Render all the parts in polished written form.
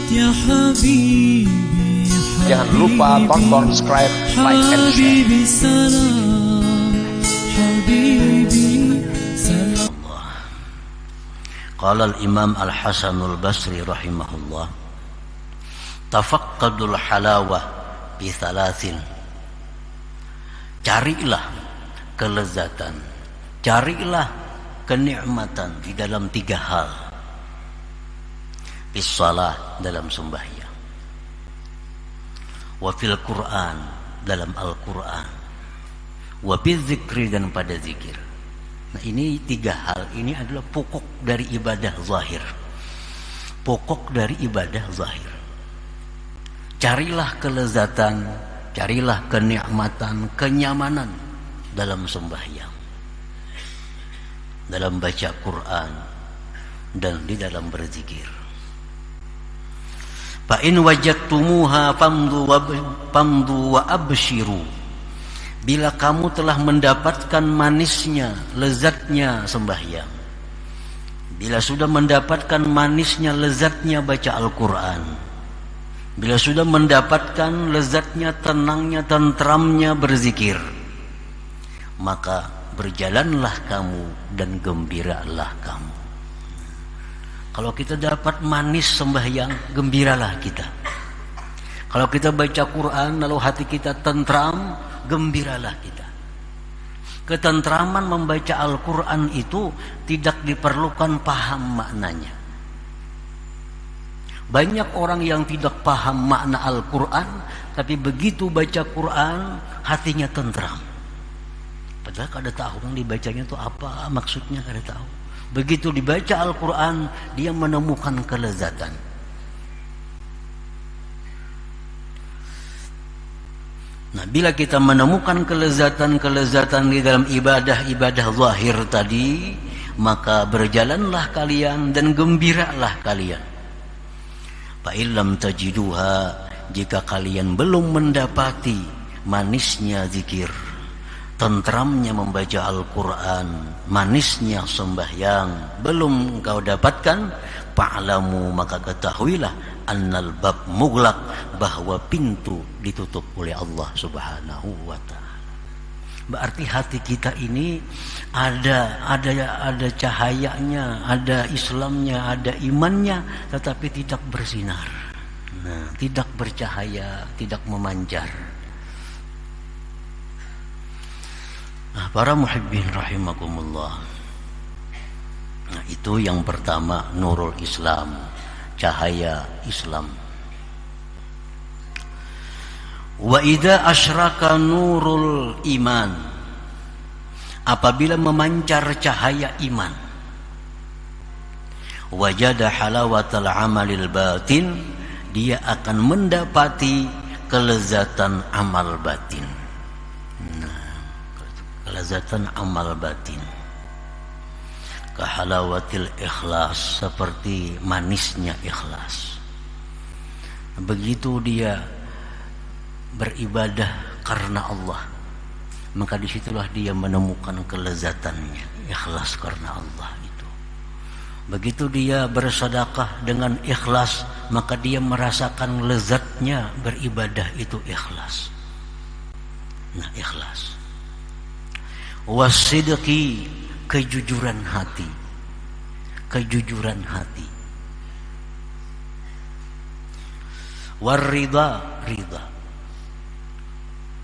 يا حبيبي Jangan lupa tonton, subscribe, like, and share. حبيبي سلام حبيبي سلام. قال الإمام الحسن البصري رحمه الله: تفقدوا الحلاوة بثلاث. Carilah kelezatan, carilah kenikmatan di dalam 3 hal. Fis shalah, dalam sembahyang. Wa fil Quran, dalam Al-Quran. Wa bil zikri, dan pada zikir. Nah, ini 3 hal ini adalah pokok dari ibadah zahir. Pokok dari ibadah zahir. Carilah kelezatan, carilah kenikmatan, kenyamanan dalam sembahyang, dalam baca Quran, dan di dalam berzikir. Fa in wajadtumuha famdu wa abshiru. Bila kamu telah mendapatkan manisnya, lezatnya sembahyang, bila sudah mendapatkan manisnya, lezatnya baca Al-Quran, bila sudah mendapatkan lezatnya, tenangnya, tentramnya berzikir, maka berjalanlah kamu dan gembiralah kamu. Kalau kita dapat manis sembahyang, gembiralah kita. Kalau kita baca Quran lalu hati kita tentram, gembiralah kita. Ketentraman membaca Al-Quran itu tidak diperlukan paham maknanya. Banyak orang yang tidak paham makna Al-Quran, tapi begitu baca Quran hatinya tentram. Padahal kada tahu yang dibacanya itu apa, maksudnya kada tahu. Begitu dibaca Al-Quran, dia menemukan kelezatan. Nah, bila kita menemukan kelezatan-kelezatan di dalam ibadah-ibadah zahir tadi, maka berjalanlah kalian dan gembiralah kalian. Fa illam tajiduha, jika kalian belum mendapati manisnya zikir, tentramnya membaca Al-Quran, manisnya sembahyang, belum engkau dapatkan, fa'lamu, maka ketahuilah, annal bab mughlaq, bahwa pintu ditutup oleh Allah Subhanahu wa ta'ala. Berarti hati kita ini ada cahayanya, ada Islamnya, ada imannya, tetapi tidak bersinar. Nah, tidak bercahaya, tidak memancar. Nah, para muhibbin rahimakumullah. Nah, itu yang pertama, nurul Islam, cahaya Islam. Wa idza asyraka nurul iman, apabila memancar cahaya iman, wajada halawatal amalil batin, dia akan mendapati kelezatan amal batin. Kelezatan amal batin, kahalawatil ikhlas, seperti manisnya ikhlas. Begitu dia beribadah karena Allah, maka disitulah dia menemukan kelezatannya, ikhlas karena Allah itu. Begitu dia bersedekah dengan ikhlas, maka dia merasakan lezatnya beribadah itu ikhlas. Nah, ikhlas. Wasidqi, kejujuran hati, kejujuran hati. Warida, rida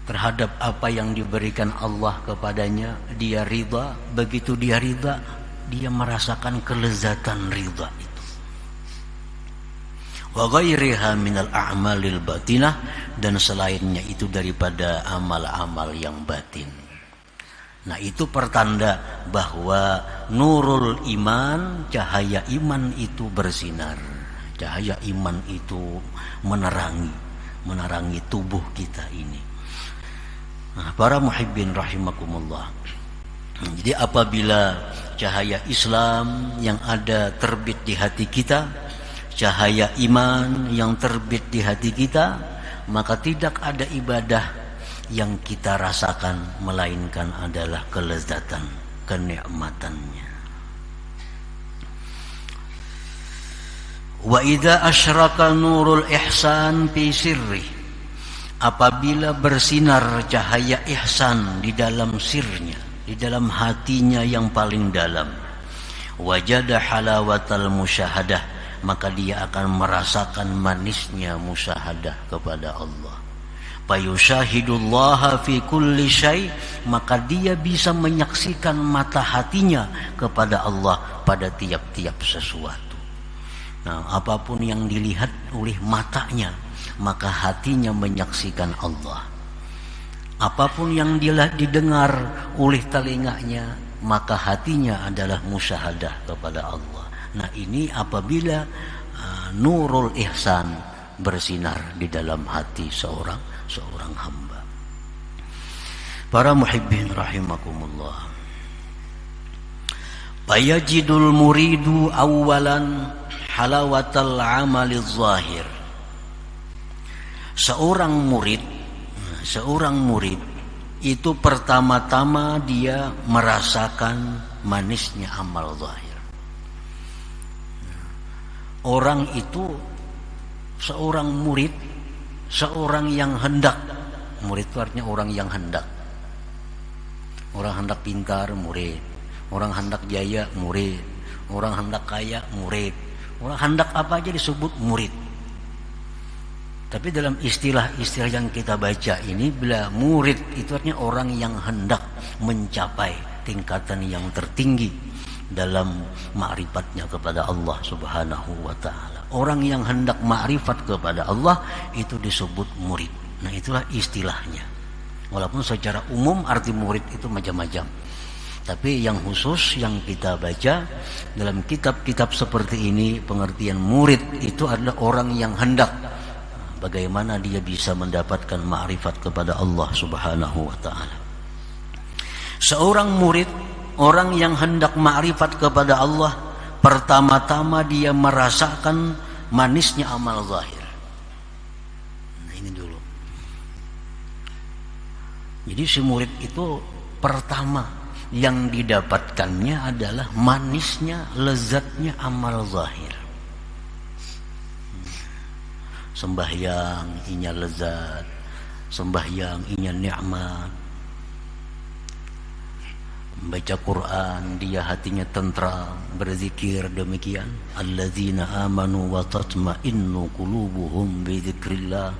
terhadap apa yang diberikan Allah kepadanya, dia rida. Begitu dia rida, dia merasakan kelezatan rida itu. Wa ghairiha minal a'malil batinah, dan selainnya itu daripada amal-amal yang batin. Nah, itu pertanda bahwa nurul iman, cahaya iman itu bersinar. Cahaya iman itu menerangi tubuh kita ini. Nah, para muhibbin rahimakumullah. Jadi apabila cahaya Islam yang ada terbit di hati kita, cahaya iman yang terbit di hati kita, maka tidak ada ibadah yang kita rasakan melainkan adalah kelezatan, kenikmatannya. Wa idza asyraka nurul ihsan fi sirri, apabila bersinar cahaya ihsan di dalam sirnya, di dalam hatinya yang paling dalam, wajada halawatal musyahadah, maka dia akan merasakan manisnya musyahadah kepada Allah. Fayusyahidullaha fi kulli syai, maka dia bisa menyaksikan mata hatinya kepada Allah pada tiap-tiap sesuatu. Nah, apapun yang dilihat oleh matanya, maka hatinya menyaksikan Allah. Apapun yang didengar oleh telinganya, maka hatinya adalah musyahadah kepada Allah. Nah, ini apabila nurul ihsan bersinar di dalam hati seorang hamba. Para muhibbin rahimakumullah. Fayajidul muridu awalan halawatal amaliz zahir. Seorang murid itu pertama-tama dia merasakan manisnya amal zahir. Orang itu seorang murid, seorang yang hendak. Murid itu artinya orang yang hendak. Orang hendak pintar, murid. Orang hendak jaya, murid. Orang hendak kaya, murid. Orang hendak apa aja disebut murid. Tapi dalam istilah-istilah yang kita baca ini, bila murid itu artinya orang yang hendak mencapai tingkatan yang tertinggi dalam ma'rifatnya kepada Allah Subhanahu wa ta'ala. Orang yang hendak ma'rifat kepada Allah itu disebut murid. Nah, itulah istilahnya. Walaupun secara umum arti murid itu macam-macam, tapi yang khusus yang kita baca dalam kitab-kitab seperti ini, pengertian murid itu adalah orang yang hendak bagaimana dia bisa mendapatkan ma'rifat kepada Allah Subhanahu wa ta'ala. Seorang murid, orang yang hendak ma'rifat kepada Allah, pertama-tama dia merasakan manisnya amal zahir. Nah, ini dulu. Jadi si murid itu pertama yang didapatkannya adalah manisnya, lezatnya amal zahir. Sembahyang inya lezat, sembahyang inya nikmat. Baca Quran dia hatinya tentram, berzikir demikian. Alladzina amanu wa tatma'innu qulubuhum bi dzikrillah.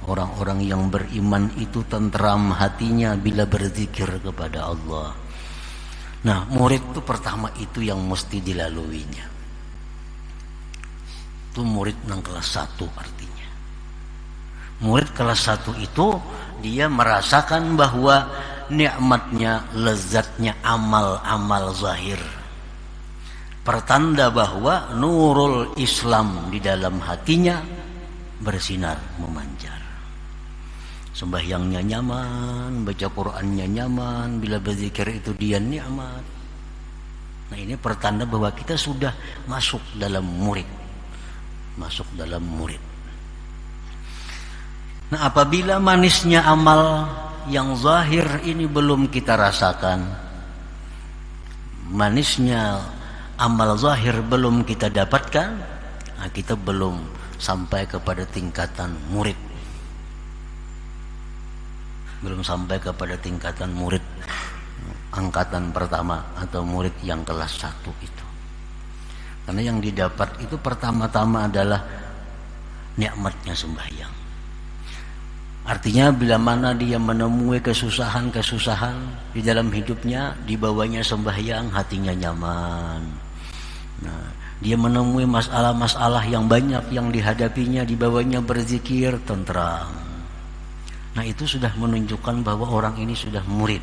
Orang-orang yang beriman itu tentram hatinya bila berzikir kepada Allah. Nah, murid itu pertama itu yang mesti dilaluinya. Itu murid yang kelas 1 artinya. Murid kelas 1 itu dia merasakan bahwa nikmatnya, lezatnya amal-amal zahir. Pertanda bahwa nurul Islam di dalam hatinya bersinar, memancar. Sembahyangnya nyaman, baca Qur'annya nyaman, bila berzikir itu dia nikmat. Nah, ini pertanda bahwa kita sudah masuk dalam murid. Masuk dalam murid. Nah, apabila manisnya amal yang zahir ini belum kita rasakan, manisnya amal zahir belum kita dapatkan, nah kita belum sampai kepada tingkatan murid. Belum sampai kepada tingkatan murid angkatan pertama atau murid yang kelas 1 itu. Karena yang didapat itu pertama-tama adalah nikmatnya sembahyang. Artinya bila mana dia menemui kesusahan-kesusahan di dalam hidupnya, dibawanya sembahyang, hatinya nyaman. Nah, dia menemui masalah-masalah yang banyak yang dihadapinya, dibawanya berzikir, tentram. Nah, itu sudah menunjukkan bahwa orang ini sudah murid.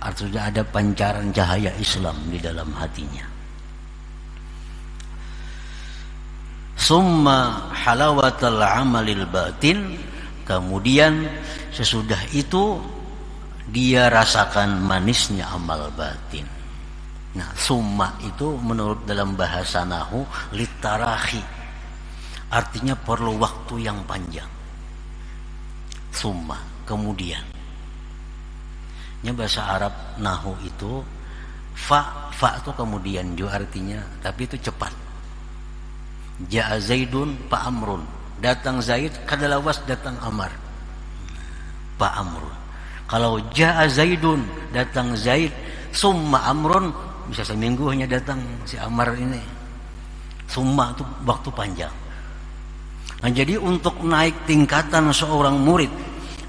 Artinya sudah ada pancaran cahaya Islam di dalam hatinya. Summa halawatal amalil batin. Kemudian sesudah itu dia rasakan manisnya amal batin. Nah, summa itu menurut dalam bahasa nahwu litarahi. Artinya perlu waktu yang panjang. Summa, kemudian. Ini bahasa Arab nahwu itu fa itu kemudian juga artinya, tapi itu cepat. Ja'a Zaidun fa Amrun. Datang Zaid, kadalawas datang Amar. Fa Amrun. Kalau ja'a Zaidun, datang Zaid, summa Amrun, bisa seminggu hanya datang si Amar ini. Summa itu waktu panjang. Nah, jadi untuk naik tingkatan seorang murid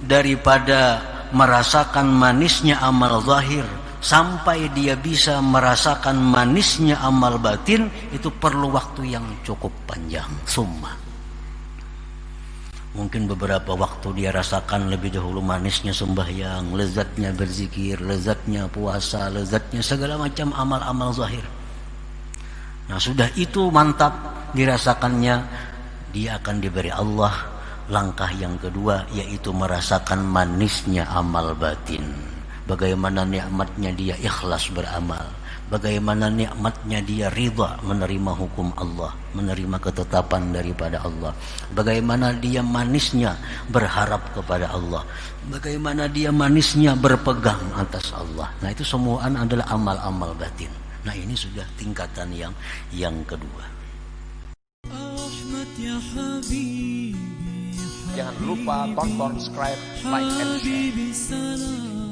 daripada merasakan manisnya amal zahir sampai dia bisa merasakan manisnya amal batin, itu perlu waktu yang cukup panjang. Summa. Mungkin beberapa waktu dia rasakan lebih dahulu manisnya sembahyang, lezatnya berzikir, lezatnya puasa, lezatnya segala macam amal-amal zahir. Nah, sudah itu mantap dirasakannya, dia akan diberi Allah langkah yang kedua, yaitu merasakan manisnya amal batin. Bagaimana nikmatnya dia ikhlas beramal, bagaimana nikmatnya dia ridha menerima hukum Allah, menerima ketetapan daripada Allah, bagaimana dia manisnya berharap kepada Allah, bagaimana dia manisnya berpegang atas Allah. Nah, itu semua adalah amal-amal batin. Nah, ini sudah tingkatan yang kedua. Jangan lupa tonton, subscribe, like, and share. حبيبي سلام